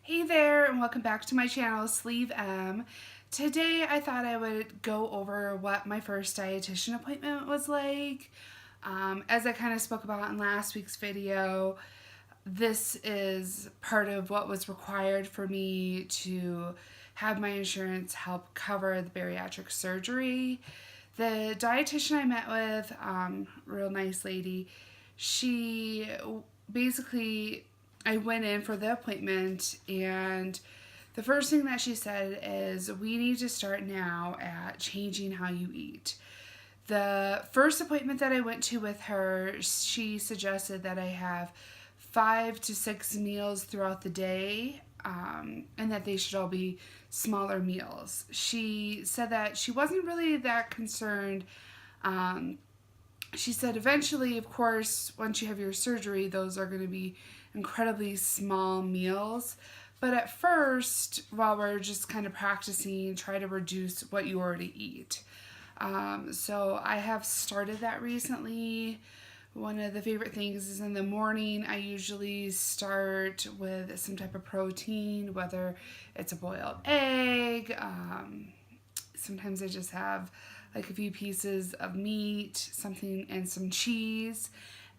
Hey there, and welcome back to my channel, Sleeve M. Today I thought I would go over what my first dietitian appointment was like. As I kind of spoke about in last week's video, this is part of what was required for me to have my insurance help cover the bariatric surgery. The dietitian I met with, real nice lady, she basically, I went in for the appointment, and the first thing that she said is, we need to start now at changing how you eat. The first appointment that I went to with her, she suggested that I have 5 to 6 meals throughout the day, and that they should all be smaller meals. She said that she wasn't really that concerned. She said eventually, of course, once you have your surgery, those are going to be incredibly small meals. But at first, while we're just kind of practicing, try to reduce what you already eat. So I have started that recently. One of the favorite things is in the morning, I usually start with some type of protein, whether it's a boiled egg. Sometimes I just have like a few pieces of meat, something, and some cheese.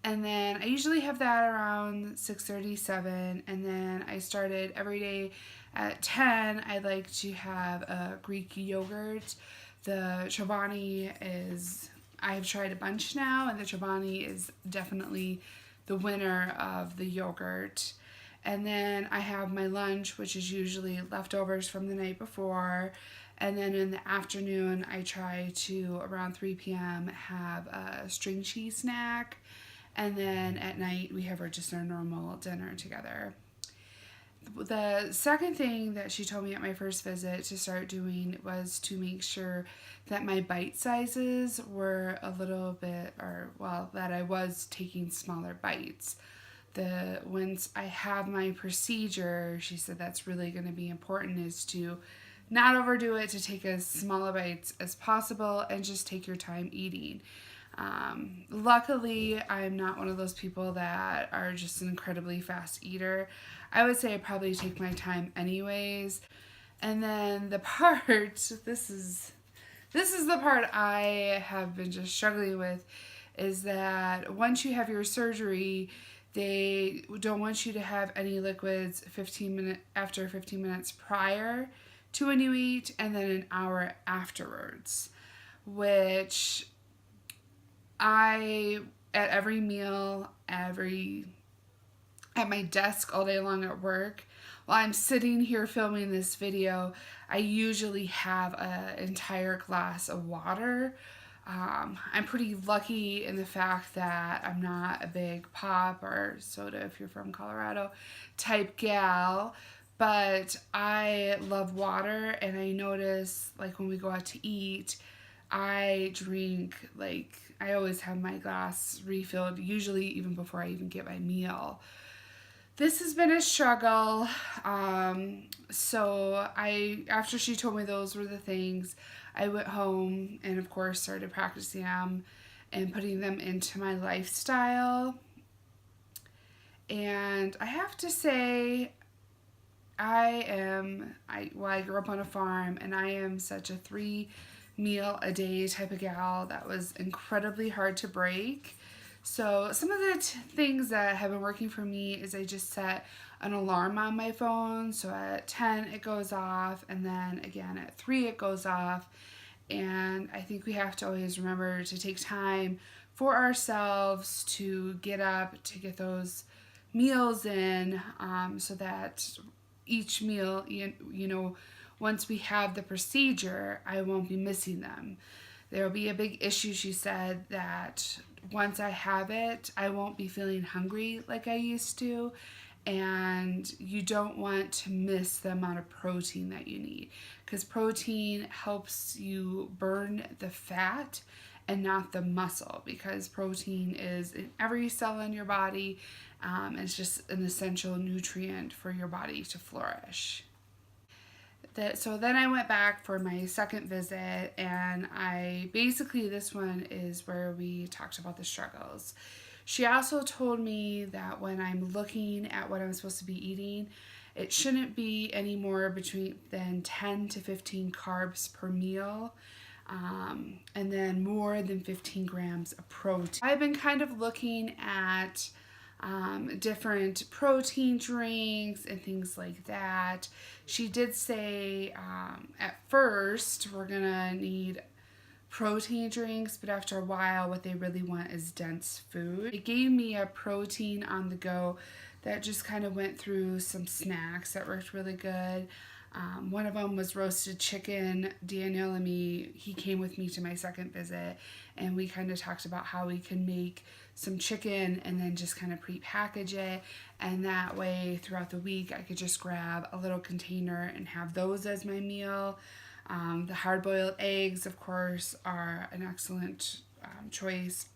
And then I usually have that around 6:37, and then I started every day at 10. I like to have a Greek yogurt. The Chobani is, I've tried a bunch now, and the Chobani is definitely the winner of the yogurt. And then I have my lunch, which is usually leftovers from the night before. And then in the afternoon, I try to, around 3 p.m., have a string cheese snack. And then at night, we have just our normal dinner together. The second thing that she told me at my first visit to start doing was to make sure that my bite sizes were a little bit, that I was taking smaller bites. Once I have my procedure, she said that's really going to be important, is to not overdo it, to take as small bites as possible and just take your time eating. Luckily, I'm not one of those people that are just an incredibly fast eater. I would say I probably take my time anyways. And then the part, this is the part I have been just struggling with, is that once you have your surgery, they don't want you to have any liquids after 15 minutes prior to when you eat, and then an hour afterwards, which at every meal, at my desk all day long at work, while I'm sitting here filming this video, I usually have an entire glass of water. I'm pretty lucky in the fact that I'm not a big pop or soda, if you're from Colorado, type gal. But I love water, and I notice, like, when we go out to eat, I drink, I always have my glass refilled, usually even before I even get my meal. This has been a struggle. So after she told me those were the things, I went home and, of course, started practicing them and putting them into my lifestyle. And I have to say, I grew up on a farm, and I am such a 3-meal-a-day type of gal that was incredibly hard to break. So some of the things that have been working for me is I just set an alarm on my phone. So at 10 it goes off, and then again at 3 it goes off. And I think we have to always remember to take time for ourselves to get up, to get those meals in, so that each meal, once we have the procedure, I won't be missing them. There will be a big issue, she said, that once I have it, I won't be feeling hungry like I used to, and you don't want to miss the amount of protein that you need, because protein helps you burn the fat and not the muscle, because protein is in every cell in your body. It's just an essential nutrient for your body to flourish. So then I went back for my second visit, and this one is where we talked about the struggles. She also told me that when I'm looking at what I'm supposed to be eating, it shouldn't be any more than 10 to 15 carbs per meal. And then more than 15 grams of protein. I've been kind of looking at different protein drinks and things like that. She did say at first we're gonna need protein drinks, but after a while what they really want is dense food. It gave me a protein on the go that just kind of went through some snacks that worked really good. One of them was roasted chicken. Daniel and me, he came with me to my second visit, and we kind of talked about how we can make some chicken and then just kind of pre-package it, and that way throughout the week I could just grab a little container and have those as my meal. The hard-boiled eggs, of course, are an excellent choice.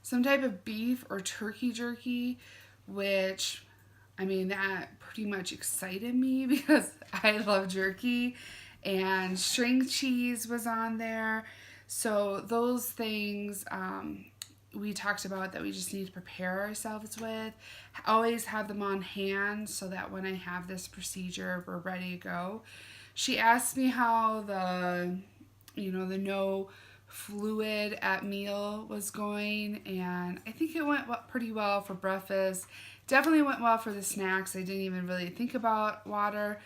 Some type of beef or turkey jerky, which, I mean, that pretty much excited me because I love jerky, and string cheese was on there. So those things we talked about that we just need to prepare ourselves with. Always have them on hand so that when I have this procedure, we're ready to go. She asked me how the no fluid at meal was going, and I think it went pretty well for breakfast. Definitely went well for the snacks. I didn't even really think about water.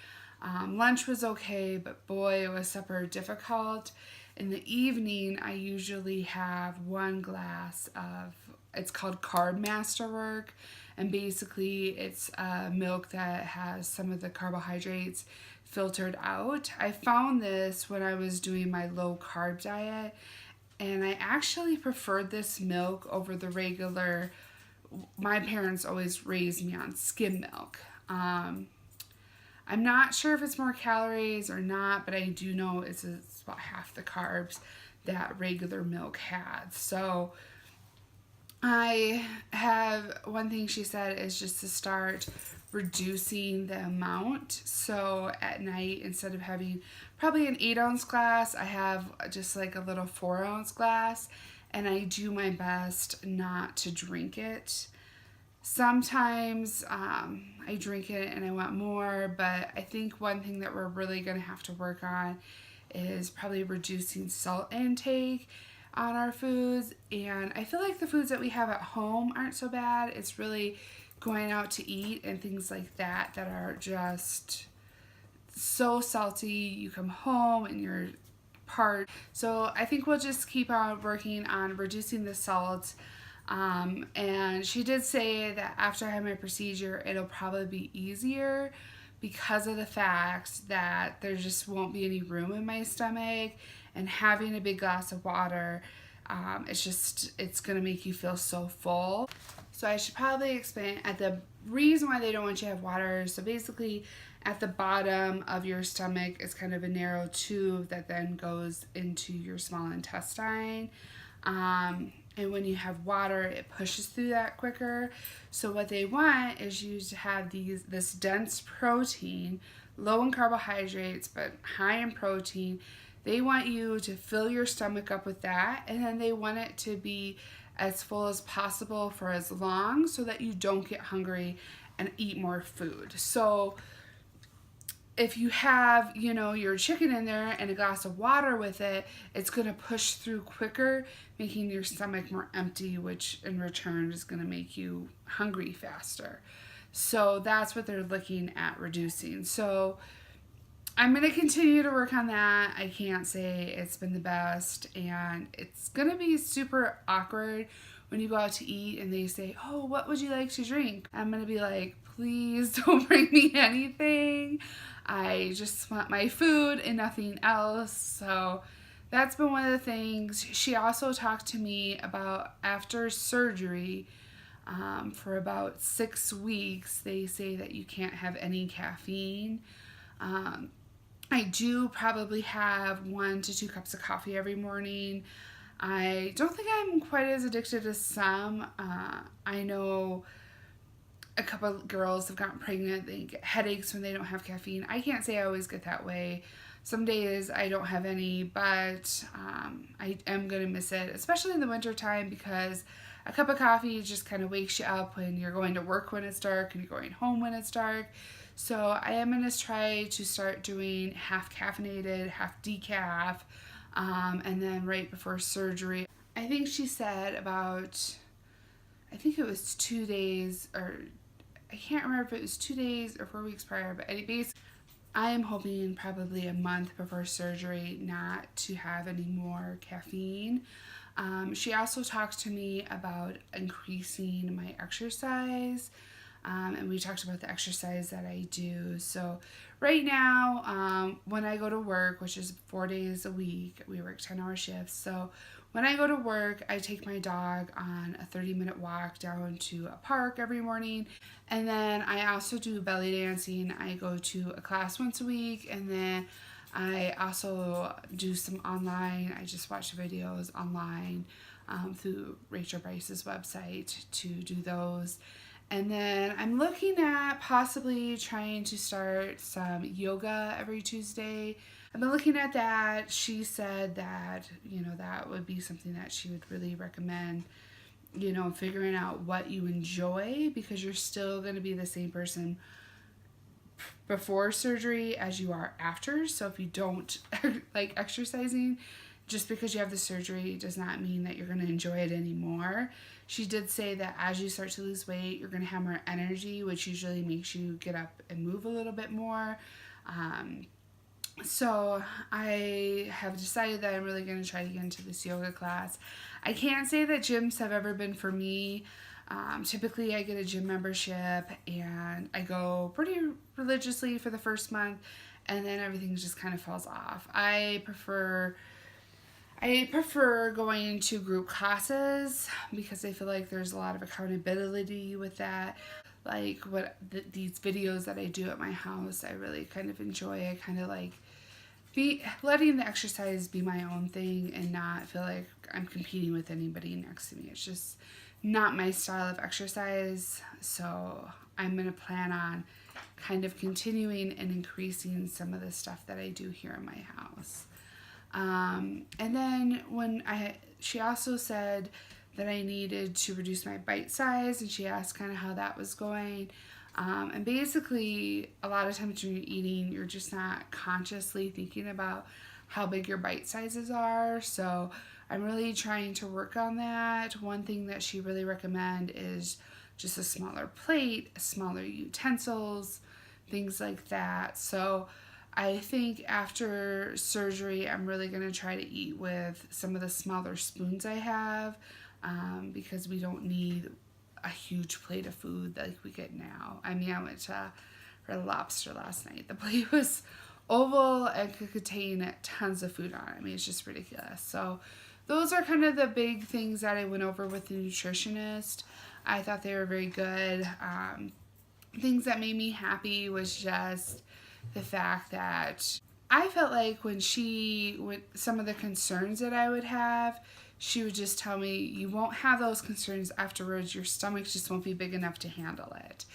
Lunch was okay, but boy, was supper difficult. In the evening, I usually have 1 glass of, it's called Carb Masterwork, and basically it's milk that has some of the carbohydrates filtered out. I found this when I was doing my low carb diet, and I actually preferred this milk over the regular. My parents always raised me on skim milk. I'm not sure if it's more calories or not, but I do know it's about half the carbs that regular milk had. So I have, one thing she said is just to start reducing the amount. So at night, instead of having probably an 8-ounce glass, I have just like a little 4-ounce glass, and I do my best not to drink it. Sometimes I drink it and I want more, but I think one thing that we're really going to have to work on is probably reducing salt intake on our foods. And I feel like the foods that we have at home aren't so bad. It's really going out to eat and things like that that are just so salty. You come home and you're part. So I think we'll just keep on working on reducing the salt. And she did say that after I have my procedure, it'll probably be easier because of the fact that there just won't be any room in my stomach, and having a big glass of water, it's going to make you feel so full. So I should probably explain at the reason why they don't want you to have water. So basically at the bottom of your stomach is kind of a narrow tube that then goes into your small intestine. And when you have water, it pushes through that quicker. So what they want is you to have this dense protein, low in carbohydrates, but high in protein. They want you to fill your stomach up with that, and then they want it to be as full as possible for as long so that you don't get hungry and eat more food. So if you have, your chicken in there and a glass of water with it, it's going to push through quicker, making your stomach more empty, which in return is going to make you hungry faster. So that's what they're looking at reducing. So I'm going to continue to work on that. I can't say it's been the best, and it's going to be super awkward when you go out to eat and they say, oh, what would you like to drink? I'm going to be like, please don't bring me anything. I just want my food and nothing else. So that's been one of the things. She also talked to me about after surgery, for about 6 weeks, they say that you can't have any caffeine. I do probably have 1 to 2 cups of coffee every morning. I don't think I'm quite as addicted as some. I know a couple of girls have gotten pregnant. They get headaches when they don't have caffeine. I can't say I always get that way. Some days I don't have any, but I am going to miss it, especially in the wintertime, because a cup of coffee just kind of wakes you up when you're going to work when it's dark and you're going home when it's dark. So I am going to try to start doing half caffeinated, half decaf, and then right before surgery. I think she said about, I think it was 2 days, or I can't remember if it was 2 days or 4 weeks prior, but anyways, I am hoping probably a month before surgery not to have any more caffeine. She also talked to me about increasing my exercise, and we talked about the exercise that I do. So right now, when I go to work, which is 4 days a week, we work 10-hour shifts. So when I go to work, I take my dog on a 30-minute walk down to a park every morning. And then I also do belly dancing. I go to a class once a week, and then I also do some online. I just watch videos online through Rachel Bryce's website to do those. And then I'm looking at possibly trying to start some yoga every Tuesday. I've been looking at that. She said that, that would be something that she would really recommend, figuring out what you enjoy, because you're still going to be the same person before surgery as you are after. So if you don't like exercising, just because you have the surgery does not mean that you're going to enjoy it anymore. She did say that as you start to lose weight, you're going to have more energy, which usually makes you get up and move a little bit more. So I have decided that I'm really going to try to get into this yoga class. I can't say that gyms have ever been for me. Typically I get a gym membership and I go pretty religiously for the first month, and then everything just kind of falls off. I prefer going to group classes because I feel like there's a lot of accountability with that. Like these videos that I do at my house, I really kind of enjoy. I kind of like letting the exercise be my own thing and not feel like I'm competing with anybody next to me. It's just not my style of exercise. So I'm going to plan on kind of continuing and increasing some of the stuff that I do here in my house. And then she also said that I needed to reduce my bite size, and she asked kind of how that was going. And basically, a lot of times when you're eating, you're just not consciously thinking about how big your bite sizes are. So I'm really trying to work on that. One thing that she really recommended is just a smaller plate, smaller utensils, things like that. So I think after surgery, I'm really going to try to eat with some of the smaller spoons I have, because we don't need a huge plate of food like we get now. I mean, I went to Red Lobster last night. The plate was oval and could contain tons of food on it. I mean, it's just ridiculous. So those are kind of the big things that I went over with the nutritionist. I thought they were very good. Things that made me happy was just the fact that I felt like when some of the concerns that I would have, she would just tell me, you won't have those concerns afterwards. Your stomach just won't be big enough to handle it.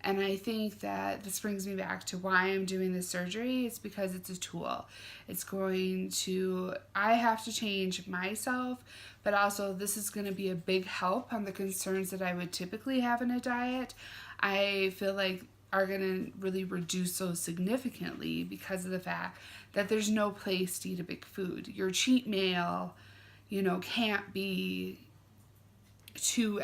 And I think that this brings me back to why I'm doing this surgery. It's because it's a tool. I have to change myself, but also this is going to be a big help on the concerns that I would typically have in a diet. I feel like are going to really reduce those significantly because of the fact that there's no place to eat a big food. Your cheat meal, can't be two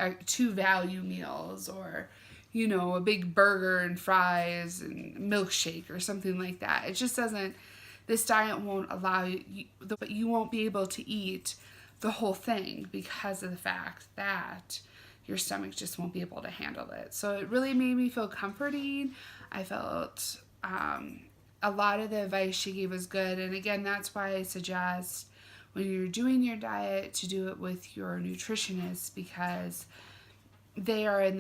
value meals, or a big burger and fries and milkshake or something like that. It just doesn't, this diet won't allow you won't be able to eat the whole thing because of the fact that your stomach just won't be able to handle it. So it really made me feel comforting. I felt a lot of the advice she gave was good. And again, that's why I suggest when you're doing your diet to do it with your nutritionist, because they're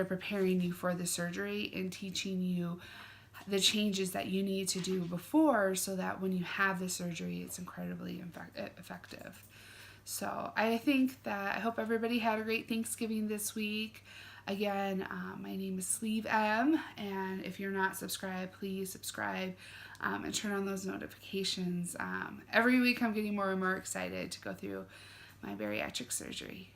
preparing you for the surgery and teaching you the changes that you need to do before, so that when you have the surgery, it's incredibly effective. So I hope everybody had a great Thanksgiving this week. Again, my name is Sleeve M, and if you're not subscribed, please subscribe and turn on those notifications. Every week I'm getting more and more excited to go through my bariatric surgery.